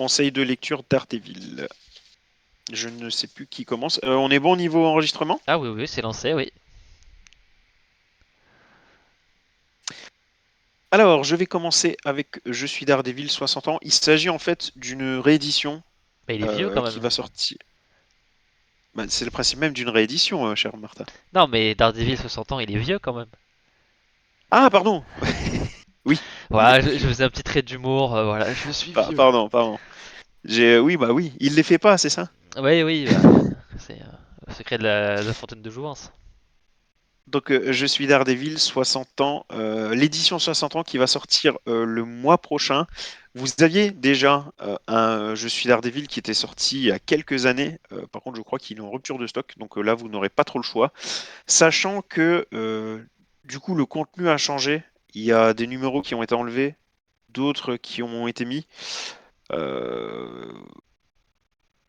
Conseil de lecture Daredevil. Je ne sais plus qui commence. On est bon au niveau enregistrement? Ah oui, oui, c'est lancé, oui. Alors, je vais commencer avec Je suis Daredevil 60 ans. Il s'agit en fait d'une réédition Bah, il est vieux quand qui même. va sortir. Bah, c'est le principe même d'une réédition, cher Martha. Non, mais Daredevil 60 ans, il est vieux quand même. Ah, pardon. Oui, il est Voilà, plus je vieux. faisais un petit trait d'humour, voilà, je suis vieux. Pardon, pardon. Oui, bah oui, il les fait pas, c'est ça? Oui, oui, bah, c'est le secret de la fontaine de jouvence. Donc, je suis Daredevil 60 ans. L'édition 60 ans qui va sortir le mois prochain. Vous aviez déjà un Je suis Daredevil qui était sorti il y a quelques années. Par contre, je crois qu'il est en rupture de stock. Donc là, vous n'aurez pas trop le choix. Sachant que du coup, le contenu a changé. Il y a des numéros qui ont été enlevés, d'autres qui ont été mis. Euh,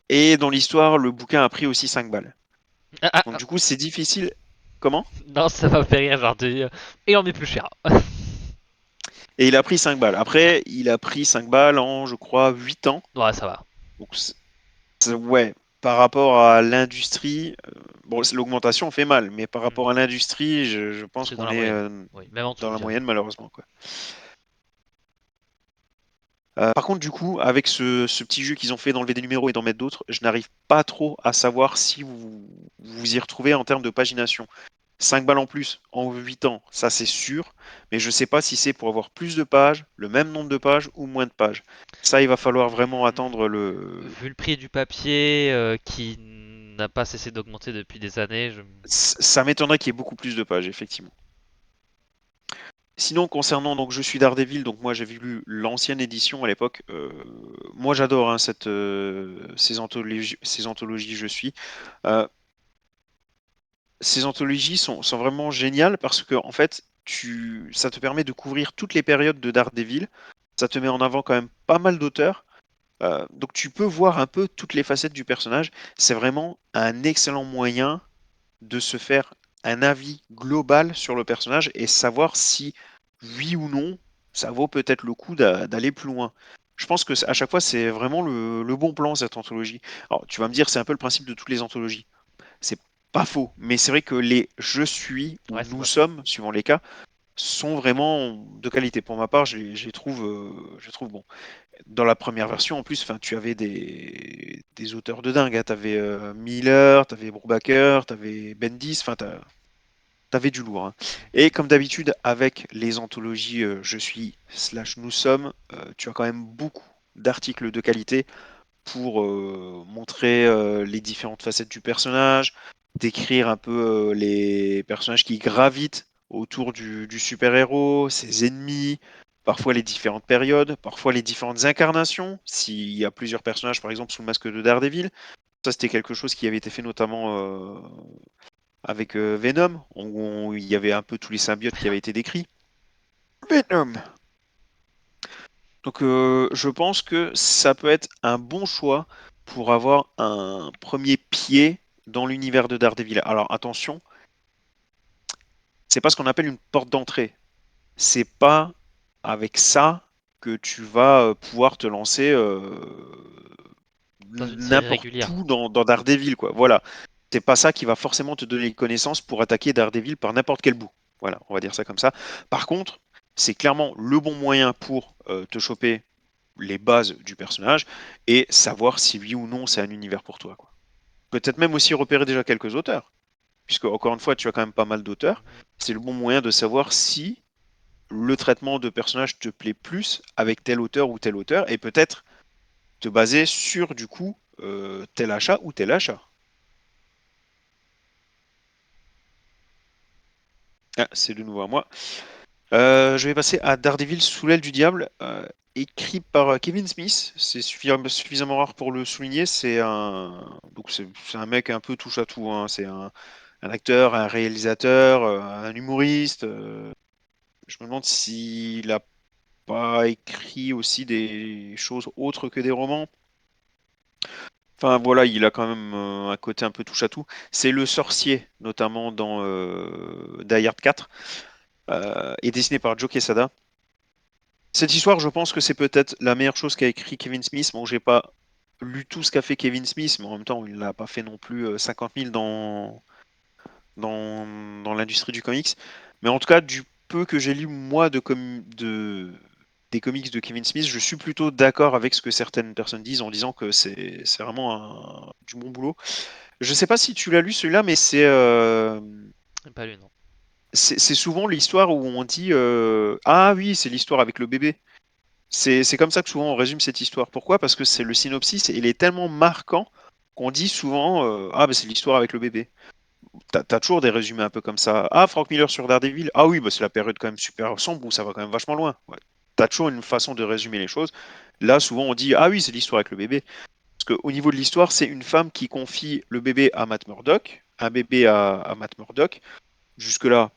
Et dans l'histoire, le bouquin a pris aussi 5 balles. Ah, ah, Donc ah. du coup, c'est difficile. Comment? Non, ça m'a fait rire, genre et on est plus cher. Et il a pris 5 balles. Après, il a pris 5 balles en, je crois, 8 ans. Ouais, ça va. Donc, ouais, par rapport à l'industrie, bon, l'augmentation fait mal, mais par Hmm. rapport à l'industrie, je pense C'est dans qu'on la est moyenne. Oui, même en dessous, dans je la dirais. moyenne, malheureusement, quoi. Par contre, du coup, avec ce petit jeu qu'ils ont fait d'enlever des numéros et d'en mettre d'autres, je n'arrive pas trop à savoir si vous y retrouvez en termes de pagination. 5 balles en plus en 8 ans, ça c'est sûr, mais je ne sais pas si c'est pour avoir plus de pages, le même nombre de pages ou moins de pages. Ça, il va falloir vraiment attendre le. Vu le prix du papier qui n'a pas cessé d'augmenter depuis des années, je... Ça m'étonnerait qu'il y ait beaucoup plus de pages, effectivement. Sinon, concernant donc Je suis Daredevil, donc moi j'avais lu l'ancienne édition à l'époque. Moi j'adore hein, ces anthologies Je suis. Euh, Ces anthologies sont vraiment géniales parce que en fait, ça te permet de couvrir toutes les périodes de Daredevil. Ça te met en avant quand même pas mal d'auteurs. Donc tu peux voir un peu toutes les facettes du personnage. C'est vraiment un excellent moyen de se faire un avis global sur le personnage et savoir si, oui ou non, ça vaut peut-être le coup d'aller plus loin. Je pense que à chaque fois, c'est vraiment le bon plan, cette anthologie. Alors, tu vas me dire, c'est un peu le principe de toutes les anthologies. C'est pas faux, mais c'est vrai que les je suis ou Ouais, c'est nous pas faux. sommes, suivant les cas, sont vraiment de qualité. Pour ma part, je les trouve bons. Dans la première version, en plus, enfin, tu avais des auteurs de dingue. Tu avais Miller, tu avais Brubaker, tu avais Bendis, enfin, tu avais du lourd. Hein. Et comme d'habitude, avec les anthologies Je suis slash nous sommes, tu as quand même beaucoup d'articles de qualité pour montrer les différentes facettes du personnage, décrire un peu les personnages qui gravitent autour du super-héros, ses ennemis, parfois les différentes périodes, parfois les différentes incarnations, s'il y a plusieurs personnages par exemple sous le masque de Daredevil. Ça c'était quelque chose qui avait été fait notamment avec Venom, où il y avait un peu tous les symbiotes qui avaient été décrits. Venom. Donc je pense que ça peut être un bon choix pour avoir un premier pied dans l'univers de Daredevil. Alors attention, c'est pas ce qu'on appelle une porte d'entrée. C'est pas avec ça que tu vas pouvoir te lancer Dans une série n'importe régulière. où dans Daredevil, quoi. Voilà. C'est pas ça qui va forcément te donner les connaissances pour attaquer Daredevil par n'importe quel bout. Voilà, on va dire ça comme ça. Par contre, c'est clairement le bon moyen pour te choper les bases du personnage et savoir si oui ou non c'est un univers pour toi, quoi. Peut-être même aussi repérer déjà quelques auteurs, puisque encore une fois, tu as quand même pas mal d'auteurs. C'est le bon moyen de savoir si le traitement de personnage te plaît plus avec tel auteur ou tel auteur, et peut-être te baser sur du coup tel achat ou tel achat. Ah, c'est de nouveau à moi. Je vais passer à Daredevil sous l'aile du diable, écrit par Kevin Smith. C'est suffisamment rare pour le souligner. C'est un mec un peu touche à tout. Hein. C'est un acteur, un réalisateur, un humoriste. Je me demande s'il a pas écrit aussi des choses autres que des romans. Enfin voilà, il a quand même un côté un peu touche à tout. C'est le sorcier, notamment dans Die Hard 4, et dessiné par Joe Quesada. Cette histoire, je pense que c'est peut-être la meilleure chose qu'a écrit Kevin Smith. Bon, j'ai pas lu tout ce qu'a fait Kevin Smith, mais en même temps, il n'a pas fait non plus 50 000 dans l'industrie du comics. Mais en tout cas, du peu que j'ai lu, moi, des comics de Kevin Smith, je suis plutôt d'accord avec ce que certaines personnes disent en disant que c'est vraiment du bon boulot. Je sais pas si tu l'as lu celui-là, mais Pas lui, non. c'est souvent l'histoire où on dit ah oui, c'est l'histoire avec le bébé. C'est comme ça que souvent on résume cette histoire. Pourquoi? Parce que c'est le synopsis et il est tellement marquant qu'on dit souvent ah bah, c'est l'histoire avec le bébé. T'as toujours des résumés un peu comme ça. Ah, Frank Miller sur Daredevil. Ah oui, bah c'est la période quand même super sombre où ça va quand même vachement loin. Ouais. T'as toujours une façon de résumer les choses. Là, souvent on dit ah oui, c'est l'histoire avec le bébé. Parce qu'au niveau de l'histoire, c'est une femme qui confie le bébé à Matt Murdock, un bébé à Matt Murdock. Jusque-là,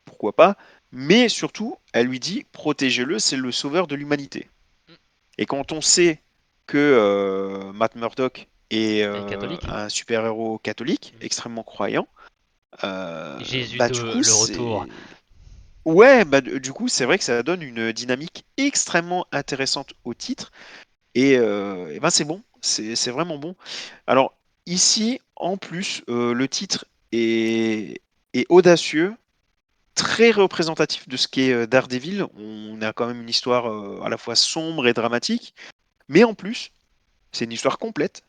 pourquoi pas. Mais surtout, elle lui dit protégez-le, c'est le sauveur de l'humanité. Mm. Et quand on sait que Matt Murdock est Et catholique. un super-héros catholique, Mm. extrêmement croyant, Jésus bah du de coup le retour. c'est ouais bah du coup c'est vrai que ça donne une dynamique extrêmement intéressante au titre et ben c'est bon, c'est vraiment bon. Alors ici en plus le titre est audacieux, très représentatif de ce qu'est Daredevil. On a quand même une histoire à la fois sombre et dramatique, mais en plus c'est une histoire complète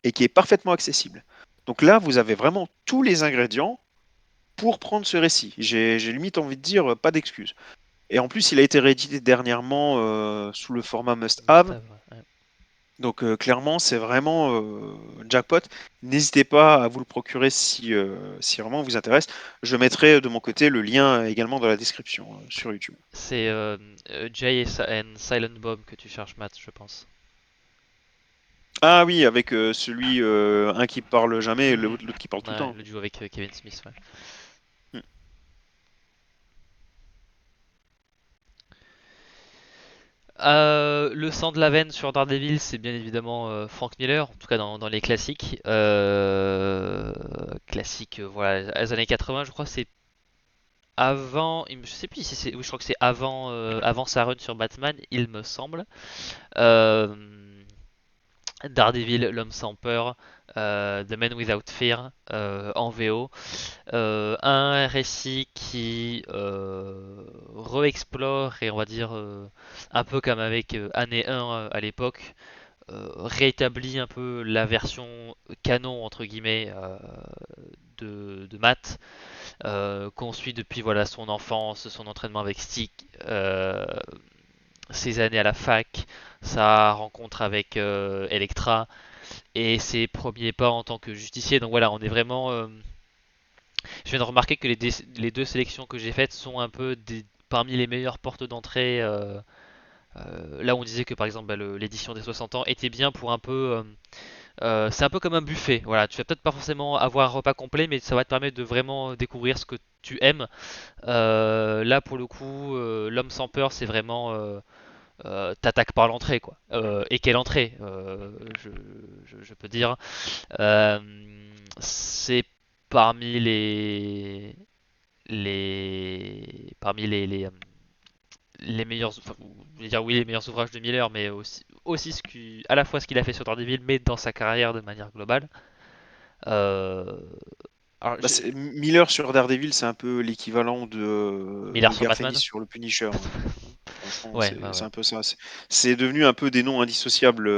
et qui est parfaitement accessible. Donc là, vous avez vraiment tous les ingrédients pour prendre ce récit. J'ai limite envie de dire pas d'excuses. Et en plus, il a été réédité dernièrement sous le format must-have. Mustave, ouais. Donc clairement, c'est vraiment jackpot. N'hésitez pas à vous le procurer si vraiment vous intéresse. Je mettrai de mon côté le lien également dans la description sur YouTube. C'est Jay and Silent Bob que tu cherches, Matt, je pense. Ah oui, avec celui, un qui parle jamais et Mhm. l'autre qui parle tout le Ouais, temps. le duo avec Kevin Smith, ouais. Hmm. Le sang de la veine sur Daredevil, c'est bien évidemment Frank Miller, en tout cas dans les classiques. Classiques, voilà, les années 80, je crois, c'est avant. Je sais plus si c'est. Oui, je crois que c'est avant sa run sur Batman, il me semble. Euh, Daredevil, l'homme sans peur, The Man Without Fear en VO. Un récit qui re-explore et on va dire un peu comme avec Année 1 à l'époque, rétablit un peu la version canon entre guillemets de Matt, qu'on suit depuis voilà son enfance, son entraînement avec Stick, ses années à la fac, sa rencontre avec Electra et ses premiers pas en tant que justicier. Donc voilà, on est vraiment je viens de remarquer que les deux sélections que j'ai faites sont un peu parmi les meilleures portes d'entrée. Là, on disait que par exemple bah, l'édition des 60 ans était bien pour un peu. C'est un peu comme un buffet. Voilà, tu vas peut-être pas forcément avoir un repas complet, mais ça va te permettre de vraiment découvrir ce que tu aimes. Là, pour le coup, l'homme sans peur, c'est vraiment t'attaques par l'entrée, quoi. Et quelle entrée, je, je peux dire. Euh, c'est parmi les meilleurs, enfin, je vais dire oui les meilleurs ouvrages de Miller, mais aussi à la fois ce qu'il a fait sur Daredevil, mais dans sa carrière de manière globale. Euh, alors, Bah, Miller sur Daredevil, c'est un peu l'équivalent Miller de sur Garth Ennis Batman. sur le Punisher, hein. Franchement, Ouais, ouais, c'est ouais. un peu ça. C'est devenu un peu des noms indissociables,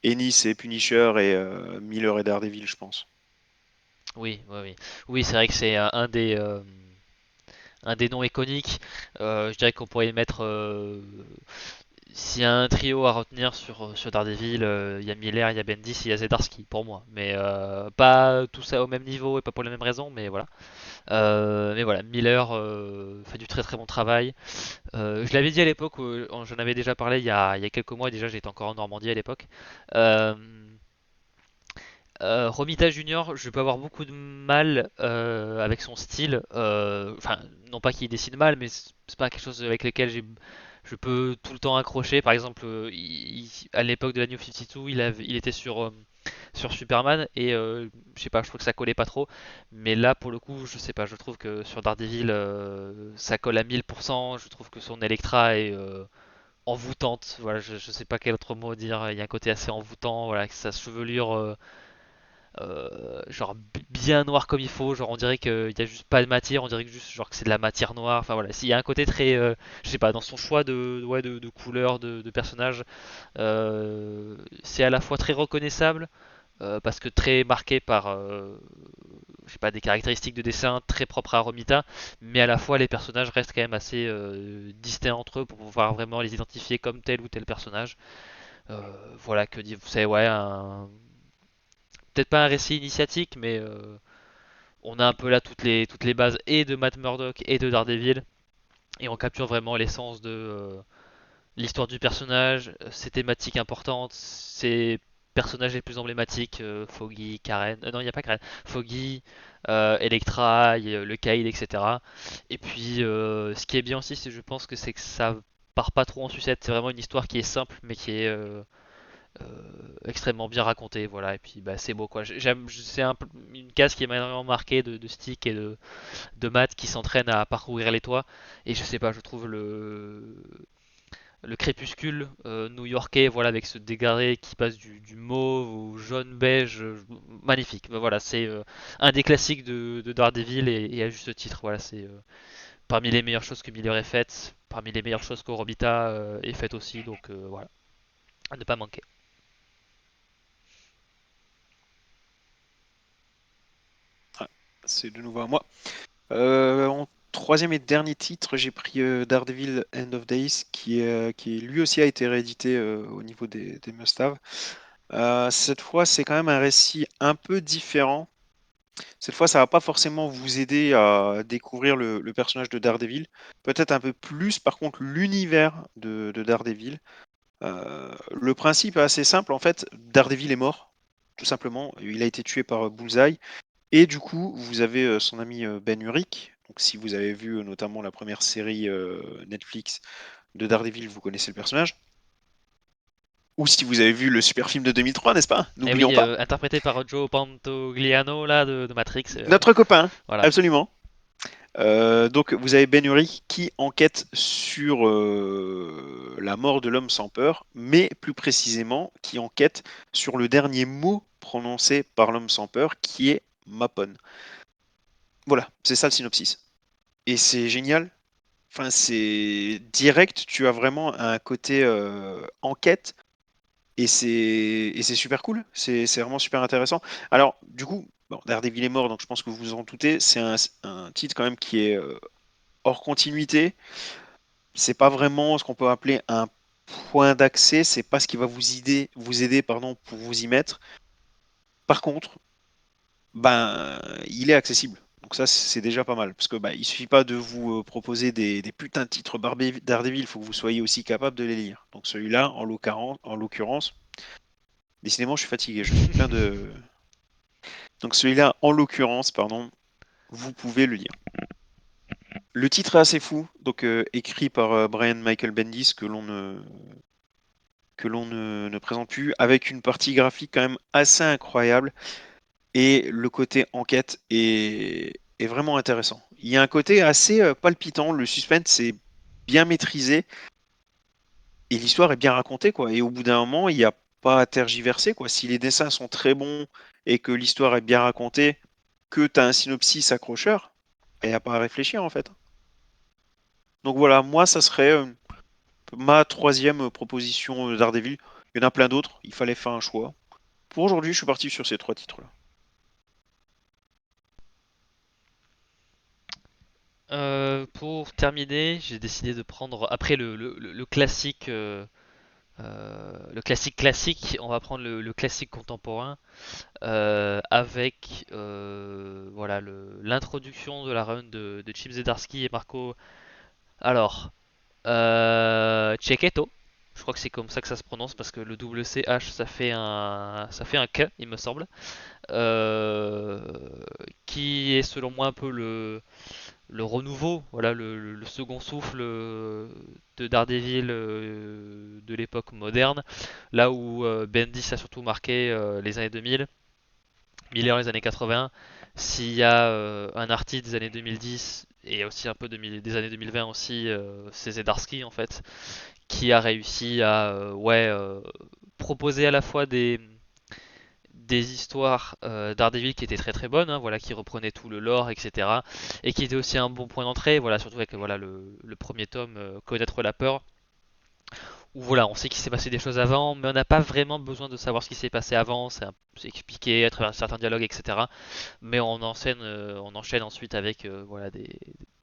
Ennis et Punisher et Miller et Daredevil, je pense. Oui, oui, oui. Oui, c'est vrai que c'est un des noms iconiques. Je dirais qu'on pourrait mettre s'il y a un trio à retenir sur Daredevil, il y a Miller, il y a Bendis, il y a Zdarsky pour moi. Mais pas tout ça au même niveau et pas pour les mêmes raisons, mais voilà. Mais voilà, Miller fait du très très bon travail. Je l'avais dit à l'époque, j'en avais déjà parlé il y a quelques mois, déjà j'étais encore en Normandie à l'époque. Euh, Romita Junior, je peux avoir beaucoup de mal avec son style. Enfin, non pas qu'il dessine mal, mais c'est pas quelque chose avec lequel je peux tout le temps accrocher. Par exemple, à l'époque de la New 52, il était sur Superman et je sais pas, je trouve que ça collait pas trop. Mais là, pour le coup, je sais pas, je trouve que sur Daredevil, ça colle à 1000%. Je trouve que son Electra est envoûtante. Voilà, je sais pas quel autre mot dire. Il y a un côté assez envoûtant. Voilà, sa chevelure, genre bien noire comme il faut. Genre, on dirait qu'il y a juste pas de matière. On dirait que juste genre que c'est de la matière noire. Enfin voilà, il y a un côté très, je sais pas, dans son choix de couleurs, de personnages. C'est à la fois très reconnaissable parce que très marqué par je sais pas, des caractéristiques de dessin très propres à Romita, mais à la fois les personnages restent quand même assez distincts entre eux pour pouvoir vraiment les identifier comme tel ou tel personnage. Voilà que dire, c'est ouais, peut-être pas un récit initiatique, mais on a un peu là toutes les bases et de Matt Murdock et de Daredevil, et on capture vraiment l'essence de l'histoire du personnage, ses thématiques importantes, ses personnages les plus emblématiques, Foggy, Karen, non il n'y a pas Karen, Foggy, Electra, le Kaïd, etc. Et puis ce qui est bien aussi, je pense que c'est que ça part pas trop en sucette, c'est vraiment une histoire qui est simple mais qui est extrêmement bien racontée, voilà. Et puis bah, c'est beau quoi. J'aime, c'est une case qui m'a énormément marqué de Stick et de Matt qui s'entraînent à parcourir les toits. Et je sais pas, je trouve le crépuscule new-yorkais, voilà, avec ce dégradé qui passe du mauve au jaune beige, magnifique. Ben voilà, c'est un des classiques de Daredevil et à juste titre. Voilà, c'est parmi les meilleures choses que Miller ait faites, parmi les meilleures choses que Robita ait faites aussi. Donc voilà, à ne pas manquer. Ouais, c'est de nouveau à moi. En troisième et dernier titre, j'ai pris Daredevil End of Days, qui lui aussi a été réédité au niveau des must-have. Cette fois, c'est quand même un récit un peu différent. Cette fois, ça va pas forcément vous aider à découvrir le personnage de Daredevil. Peut-être un peu plus, par contre, l'univers de Daredevil. Le principe est assez simple. En fait, Daredevil est mort, tout simplement. Il a été tué par Bullseye. Et du coup, vous avez son ami Ben Urich. Donc, si vous avez vu notamment la première série Netflix de Daredevil, vous connaissez le personnage. Ou si vous avez vu le super film de 2003, n'est-ce pas? Et N'oublions oui, pas. interprété par Joe Pantogliano là de Matrix. Notre copain, Voilà. absolument. Donc vous avez Ben Urich qui enquête sur la mort de l'homme sans peur, mais plus précisément qui enquête sur le dernier mot prononcé par l'homme sans peur, qui est Mapon. Voilà, c'est ça le synopsis. Et c'est génial. Enfin, c'est direct, tu as vraiment un côté enquête et c'est super cool. C'est vraiment super intéressant. Alors, du coup, bon, Daredevil est mort, donc je pense que vous vous en doutez. C'est un titre quand même qui est hors continuité. C'est pas vraiment ce qu'on peut appeler un point d'accès. C'est pas ce qui va vous aider pardon, pour vous y mettre. Par contre, ben, il est accessible. Donc ça, c'est déjà pas mal. Parce que bah, il suffit pas de vous proposer des putains de titres Daredevil, il faut que vous soyez aussi capable de les lire. Donc celui-là, en l'occurrence, décidément, je suis fatigué. Je fais plein de. Donc celui-là, en l'occurrence, pardon, vous pouvez le lire. Le titre est assez fou, donc écrit par Brian Michael Bendis, que l'on ne présente plus, avec une partie graphique quand même assez incroyable. Et le côté enquête est vraiment intéressant. Il y a un côté assez palpitant, le suspense est bien maîtrisé et l'histoire est bien racontée, quoi. Et au bout d'un moment, il n'y a pas à tergiverser, quoi. Si les dessins sont très bons et que l'histoire est bien racontée, que tu as un synopsis accrocheur, il n'y a pas à réfléchir en fait. Donc voilà, moi ça serait ma troisième proposition Daredevil. Il y en a plein d'autres, il fallait faire un choix. Pour aujourd'hui, je suis parti sur ces trois titres-là. Pour terminer, j'ai décidé de prendre après le classique. Le classique classique, on va prendre le classique contemporain avec voilà l'introduction de la run de Chip Zdarsky et Marco. Alors, Cecchetto, je crois que c'est comme ça que ça se prononce parce que le double CH ça fait un K, il me semble, euh, qui est selon moi un peu le renouveau, voilà le second souffle de Daredevil de l'époque moderne, là où Bendis a surtout marqué les années 2000, Miller les années 80. S'il y a un artiste des années 2010 et aussi un peu des années 2020 aussi, c'est Zdarsky en fait, qui a réussi à proposer à la fois des histoires Daredevil qui étaient très très bonnes, hein, voilà, qui reprenaient tout le lore, etc. Et qui étaient aussi un bon point d'entrée, voilà, surtout avec voilà, le premier tome, Connaître la peur, où voilà, on sait qu'il s'est passé des choses avant, mais on n'a pas vraiment besoin de savoir ce qui s'est passé avant, c'est expliqué à travers certains dialogues, etc. Mais on enchaîne ensuite avec voilà, des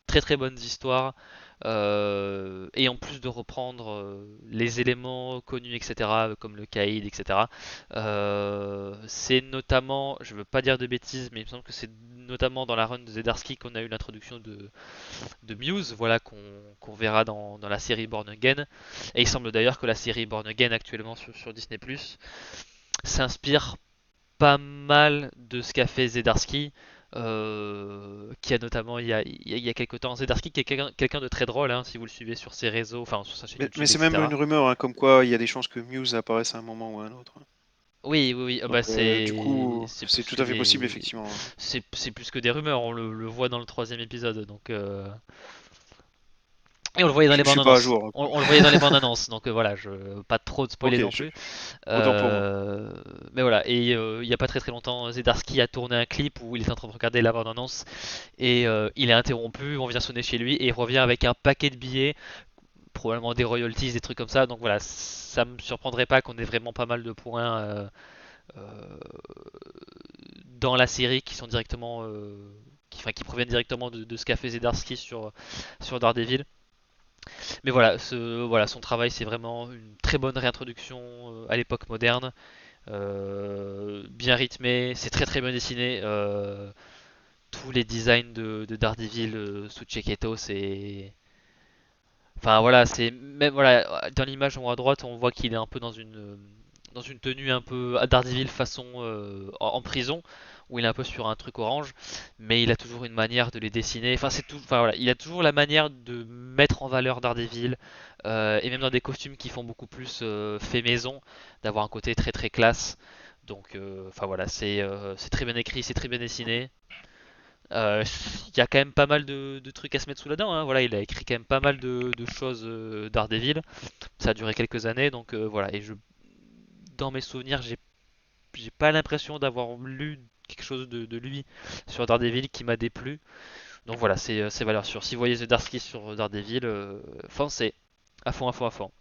très très bonnes histoires, et en plus de reprendre les éléments connus, etc., comme le Caïd, etc. C'est notamment, je veux pas dire de bêtises, mais il me semble que c'est notamment dans la run de Zdarsky qu'on a eu l'introduction de Muse, voilà, qu'on verra dans la série Born Again. Et il semble d'ailleurs que la série Born Again actuellement sur Disney Plus s'inspire pas mal de ce qu'a fait Zdarsky, qui a notamment il y a quelques temps. Zdarsky qui est quelqu'un de très drôle, hein, si vous le suivez sur ses réseaux, enfin sur sa chaîne Mais YouTube, c'est même etc. une rumeur, hein, comme quoi il y a des chances que Muse apparaisse à un moment ou à un autre. Oui, oui, oui. Ah Donc, bah du coup, c'est c'est plus tout que à fait possible, des effectivement. c'est plus que des rumeurs. On le voit dans le troisième épisode, donc et on le voyait dans Je les ne bandes suis pas à annonces. jour, hein, quoi. On le voyait dans les bandes annonces, donc voilà, pas trop de spoiler Ok, non plus. autant pour moi. Euh, mais voilà, et il y a pas très très longtemps, Zdarsky a tourné un clip où il est en train de regarder la bande annonce et il est interrompu. On vient sonner chez lui et il revient avec un paquet de billets, probablement des royalties, des trucs comme ça. Donc voilà, ça me surprendrait pas qu'on ait vraiment pas mal de points euh, dans la série qui sont directement, enfin, qui proviennent directement de ce qu'a fait Zdarsky sur Daredevil. Mais voilà, voilà, son travail c'est vraiment une très bonne réintroduction à l'époque moderne, bien rythmé, c'est très très bien dessiné. Tous les designs de Daredevil sous Cheketo, c'est, enfin voilà, c'est même voilà, dans l'image en haut à droite, on voit qu'il est un peu dans une tenue un peu à Daredevil façon en prison, où il est un peu sur un truc orange, mais il a toujours une manière de les dessiner. Enfin c'est tout, enfin voilà, il a toujours la manière de mettre en valeur Daredevil, et même dans des costumes qui font beaucoup plus fait maison, d'avoir un côté très très classe. Donc enfin voilà, c'est très bien écrit, c'est très bien dessiné. Il y a quand même pas mal de trucs à se mettre sous la dent, hein. Voilà, il a écrit quand même pas mal de choses Daredevil. Ça a duré quelques années, donc voilà. Et dans mes souvenirs, j'ai pas l'impression d'avoir lu quelque chose de lui sur Daredevil qui m'a déplu. Donc voilà, c'est valeur sûre. Si vous voyez The Darsky sur Daredevil, foncez à fond, à fond, à fond.